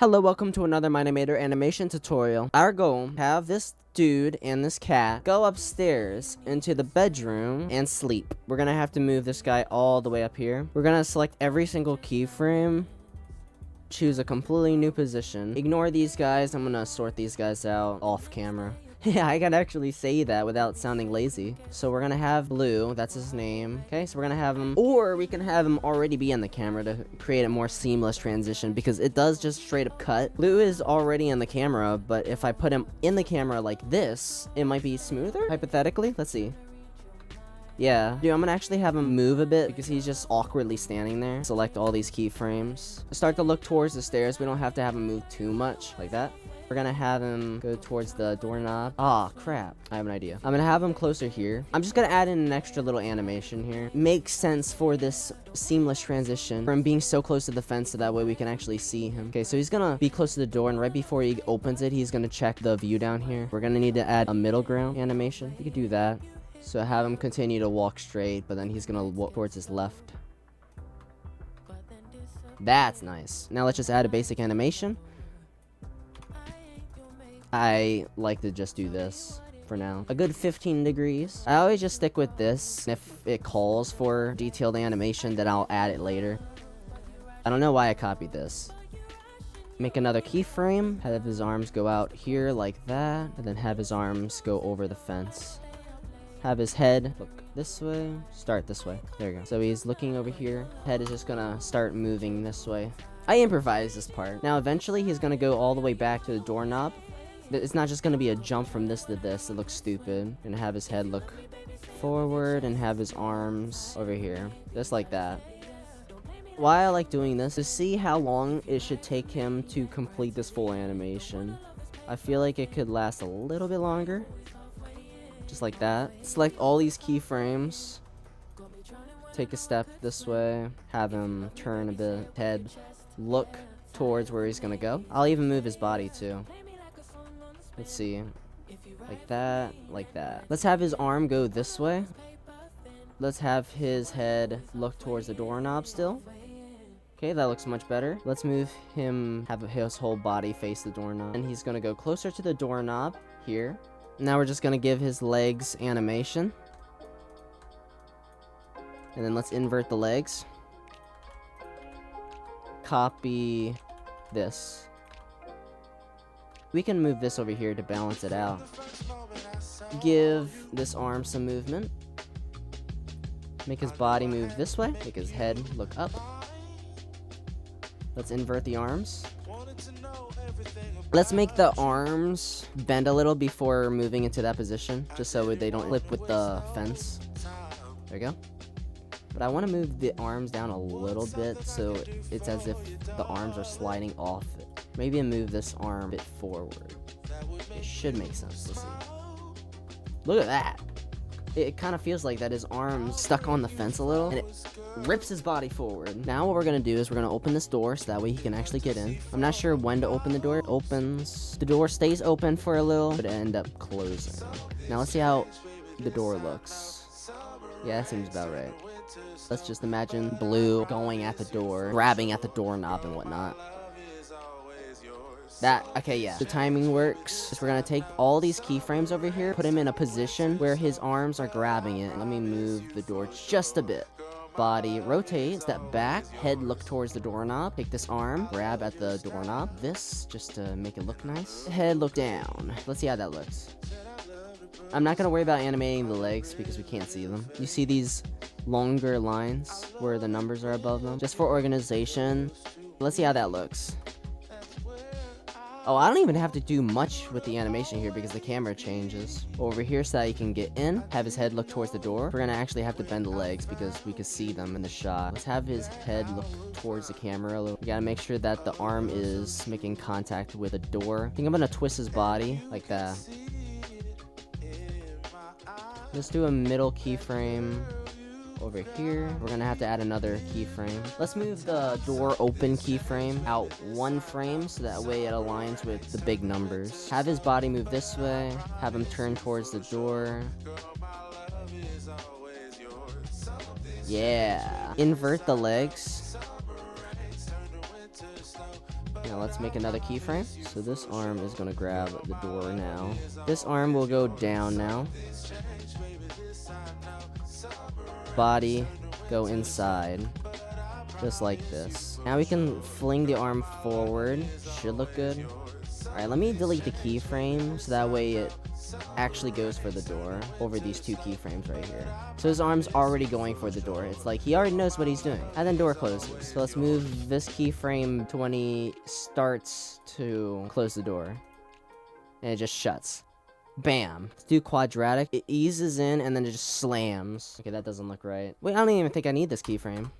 Hello, welcome to another Mine-Imator animation tutorial. Our goal, have this dude and this cat go upstairs into the bedroom and sleep. We're gonna have to move this guy all the way up here. We're gonna select every single keyframe, choose a completely new position. Ignore these guys, I'm gonna sort these guys out off camera. Yeah, I can actually say that without sounding lazy. So we're gonna have Blue, that's his name. Okay, so we're gonna have him, or we can have him already be in the camera to create a more seamless transition, because it does just straight up cut. Blue is already in the camera, but if I put him in the camera like this, it might be smoother, hypothetically. Let's see. Yeah, dude, I'm gonna actually have him move a bit because he's just awkwardly standing there. Select all these keyframes. Start to look towards the stairs. We don't have to have him move too much, like that. We're gonna have him go towards the doorknob. Ah, crap. I have an idea. I'm gonna have him closer here. I'm just gonna add in an extra little animation here. Makes sense for this seamless transition from being so close to the fence so that way we can actually see him. Okay, so he's gonna be close to the door, and right before he opens it, he's gonna check the view down here. We're gonna need to add a middle ground animation. You could do that. So have him continue to walk straight, but then he's gonna walk towards his left. That's nice. Now let's just add a basic animation. I like to just do this for now. A good 15 degrees. I always just stick with this. If it calls for detailed animation, then I'll add it later. I don't know why I copied this. Make another keyframe. Have his arms go out here like that, and then have his arms go over the fence. Have his head look this way. Start this way. There you go. So he's looking over here. Head is just gonna start moving this way. I improvised this part. Now eventually he's gonna go all the way back to the doorknob. It's not just gonna be a jump from this to this. It looks stupid. And have his head look forward and have his arms over here. Just like that. Why I like doing this is see how long it should take him to complete this full animation. I feel like it could last a little bit longer. Just like that. Select all these keyframes. Take a step this way. Have him turn a bit. Head. Look towards where he's gonna go. I'll even move his body too. Let's see. Like that. Like that. Let's have his arm go this way. Let's have his head look towards the doorknob still. Okay, that looks much better. Let's move him, have his whole body face the doorknob. And he's gonna go closer to the doorknob here. Now we're just gonna give his legs animation. And then let's invert the legs. Copy this. We can move this over here to balance it out. Give this arm some movement. Make his body move this way. Make his head look up. Let's invert the arms. Let's make the arms bend a little before moving into that position, just so they don't flip with the fence. There we go. But I want to move the arms down a little bit so it's as if the arms are sliding off it. Maybe move this arm a bit forward. It should make sense. Let's see. Look at that. It kind of feels like that his arm's stuck on the fence a little, and it rips his body forward. Now what we're gonna do is we're gonna open this door so that way he can actually get in. I'm not sure when to open the door. It opens. The door stays open for a little, but it end up closing. Now let's see how the door looks. Yeah, that seems about right. Let's just imagine Blue going at the door, grabbing at the doorknob and whatnot. Okay, yeah. The timing works. We're gonna take all these keyframes over here, put him in a position where his arms are grabbing it. Let me move the door just a bit. Body, rotate, step back, head look towards the doorknob. Take this arm, grab at the doorknob. This, just to make it look nice. Head look down. Let's see how that looks. I'm not gonna worry about animating the legs because we can't see them. You see these longer lines where the numbers are above them? Just for organization. Let's see how that looks. Oh, I don't even have to do much with the animation here because the camera changes. Over here so that he can get in, have his head look towards the door. We're gonna actually have to bend the legs because we can see them in the shot. Let's have his head look towards the camera a little. We gotta make sure that the arm is making contact with the door. I think I'm gonna twist his body like that. Let's do a middle keyframe over here. We're gonna have to add another keyframe. Let's move the door open keyframe out one frame so that way it aligns with the big numbers. Have his body move this way. Have him turn towards the door. Yeah. Invert the legs. Now let's make another keyframe. So this arm is gonna grab the door now. This arm will go down now. Body, go inside. Just like this. Now we can fling the arm forward. Should look good. Alright, let me delete the keyframe so that way it actually goes for the door over these two keyframes right here. So his arm's already going for the door. It's like he already knows what he's doing. And then door closes. So let's move this keyframe to when he starts to close the door. And it just shuts. Bam. Let's do quadratic. It eases in and then it just slams. Okay, that doesn't look right. Wait, I don't even think I need this keyframe.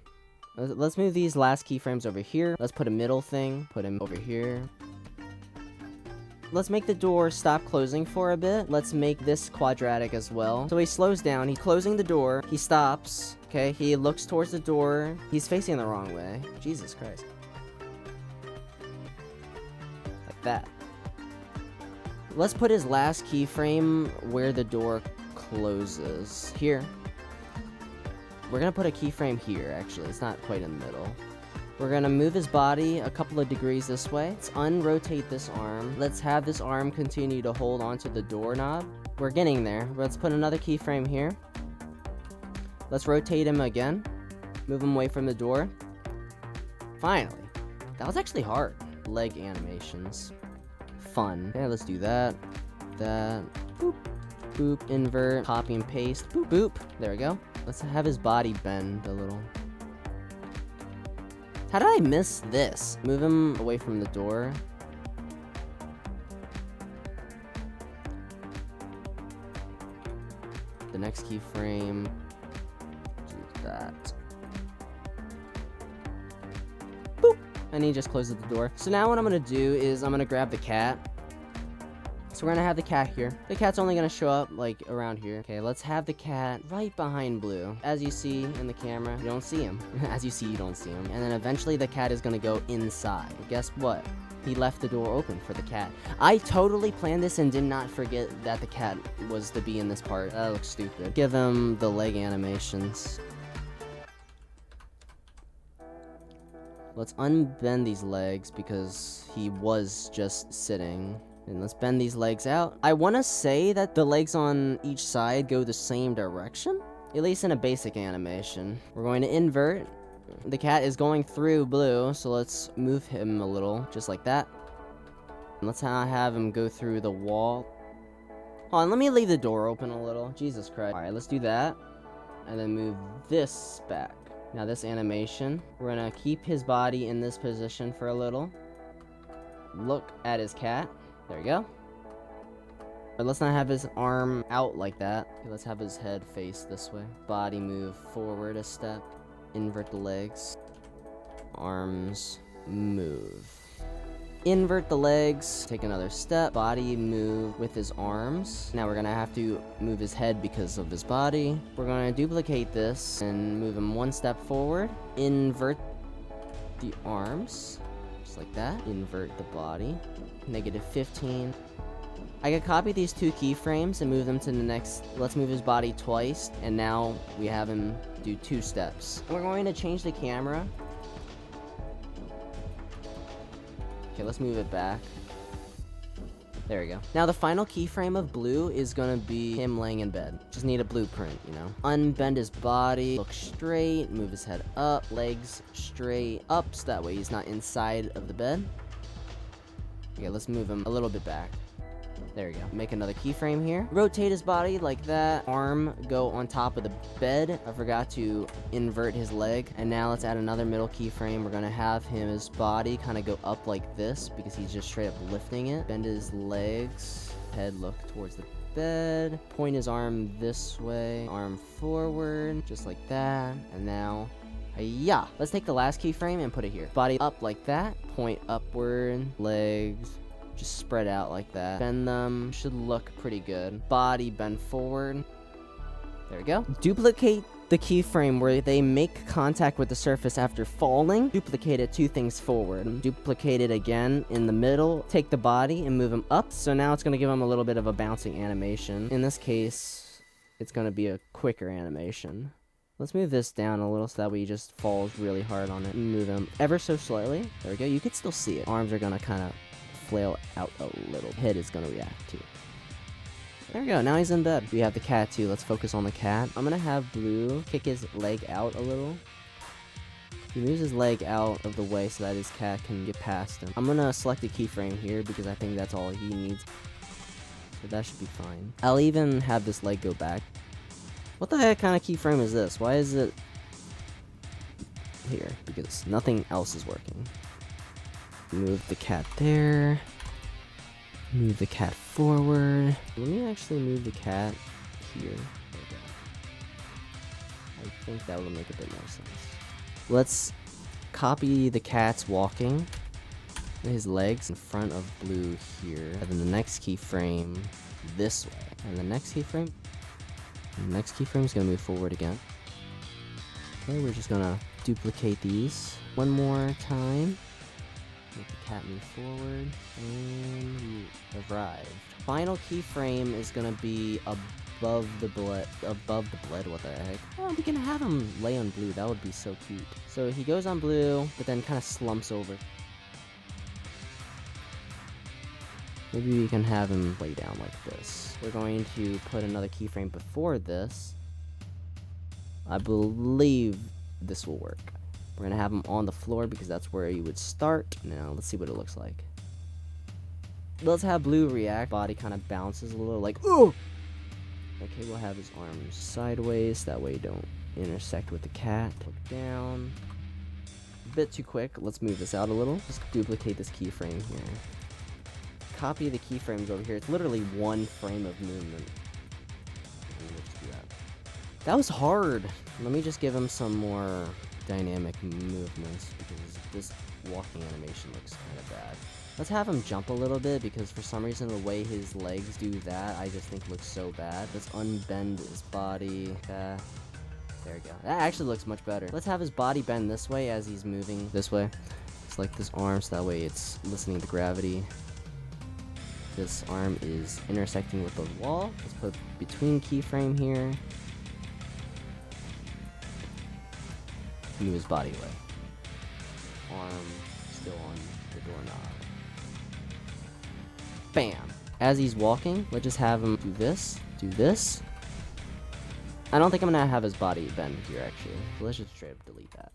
Let's move these last keyframes over here. Let's put a middle thing. Put him over here. Let's make the door stop closing for a bit. Let's make this quadratic as well. So he slows down. He's closing the door. He stops. Okay, he looks towards the door. He's facing the wrong way. Jesus Christ. Like that. Let's put his last keyframe where the door closes. Here. We're gonna put a keyframe here, actually. It's not quite in the middle. We're gonna move his body a couple of degrees this way. Let's unrotate this arm. Let's have this arm continue to hold onto the doorknob. We're getting there. Let's put another keyframe here. Let's rotate him again. Move him away from the door. Finally. That was actually hard. Leg animations. Fun. Yeah, let's do that. That. Boop. Boop. Invert. Copy and paste. Boop. Boop. There we go. Let's have his body bend a little. How did I miss this? Move him away from the door. The next keyframe. Do that. Boop! And he just closes the door. So now what I'm gonna do is I'm gonna grab the cat. So we're gonna have the cat here. The cat's only gonna show up, like, around here. Okay, let's have the cat right behind Blue. As you see in the camera, you don't see him. As you see, you don't see him. And then eventually the cat is gonna go inside. But guess what? He left the door open for the cat. I totally planned this and did not forget that the cat was to be in this part. That looks stupid. Give him the leg animations. Let's unbend these legs because he was just sitting. And let's bend these legs out. I want to say that the legs on each side go the same direction, at least in a basic animation. We're going to invert. The cat is going through Blue, so let's move him a little, just like that. And let's now have him go through the wall. Hold on, let me leave the door open a little. Jesus Christ. Alright, let's do that. And then move this back. Now this animation, we're going to keep his body in this position for a little. Look at his cat. There we go. But let's not have his arm out like that. Okay, let's have his head face this way. Body move forward a step. Invert the legs. Arms move. Invert the legs. Take another step. Body move with his arms. Now we're gonna have to move his head because of his body. We're gonna duplicate this and move him one step forward. Invert the arms. Just like that. Invert the body. -15. I could copy these two keyframes and move them to the next. Let's move his body twice, and now we have him do 2 steps. We're going to change the camera. Okay, let's move it back. There we go. Now the final keyframe of Blue is gonna be him laying in bed. Just need a blueprint, you know. Unbend his body, look straight, move his head up, legs straight up, so that way he's not inside of the bed. Okay, let's move him a little bit back. There we go. Make another keyframe here. Rotate his body like that. Arm go on top of the bed. I forgot to invert his leg. And now let's add another middle keyframe. We're gonna have his body kind of go up like this because he's just straight up lifting it. Bend his legs. Head look towards the bed. Point his arm this way. Arm forward. Just like that. And now... yeah, let's take the last keyframe and put it here. Body up like that, point upward, legs just spread out like that. Bend them, should look pretty good. Body bend forward. There we go. Duplicate the keyframe where they make contact with the surface after falling. Duplicate it 2 things forward. Duplicate it again in the middle. Take the body and move him up. So now it's going to give him a little bit of a bouncing animation. In this case, it's going to be a quicker animation. Let's move this down a little so that way he just falls really hard on it. Move him ever so slightly. There we go. You can still see it. Arms are gonna kind of flail out a little. Head is gonna react too. There we go. Now he's in bed. We have the cat too. Let's focus on the cat. I'm gonna have Blue kick his leg out a little. He moves his leg out of the way so that his cat can get past him. I'm gonna select a keyframe here because I think that's all he needs. So that should be fine. I'll even have this leg go back. What the heck kind of keyframe is this? Why is it here? Because nothing else is working. Move the cat there. Move the cat forward. Let me actually move the cat here. Okay. I think that will make a bit more sense. Let's copy the cat's walking. His legs in front of Blue here. And then the next keyframe this way. And the next keyframe. The next keyframe is going to move forward again. Okay, we're just going to duplicate these one more time. Make the cat move forward. And we arrived. Final keyframe is going to be above the blood, what the heck? Oh, we can have him lay on Blue. That would be so cute. So he goes on Blue, but then kind of slumps over. Maybe we can have him lay down like this. We're going to put another keyframe before this. I believe this will work. We're going to have him on the floor because that's where he would start. Now, let's see what it looks like. Let's have Blue react. Body kind of bounces a little like, ooh! Okay, we'll have his arms sideways. That way you don't intersect with the cat. Look down. A bit too quick. Let's move this out a little. Just duplicate this keyframe here. Copy the keyframes over here. It's literally one frame of movement. That was hard. Let me just give him some more dynamic movements because this walking animation looks kind of bad. Let's have him jump a little bit because for some reason the way his legs do that I just think looks so bad. Let's unbend his body. There we go. That actually looks much better. Let's have his body bend this way as he's moving this way. It's like this arm so that way it's listening to gravity. This arm is intersecting with the wall. Let's put between keyframe here. Move his body away. Arm still on the doorknob. Bam! As he's walking, let's just have him do this. I don't think I'm gonna have his body bend here actually. So let's just straight up delete that.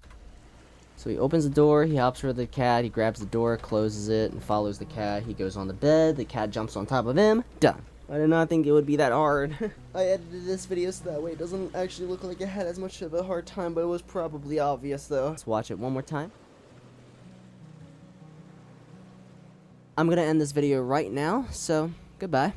So he opens the door, he hops for the cat, he grabs the door, closes it, and follows the cat. He goes on the bed, the cat jumps on top of him, done. I did not think it would be that hard. I edited this video so that way it doesn't actually look like it had as much of a hard time, but it was probably obvious though. Let's watch it one more time. I'm gonna end this video right now, so goodbye.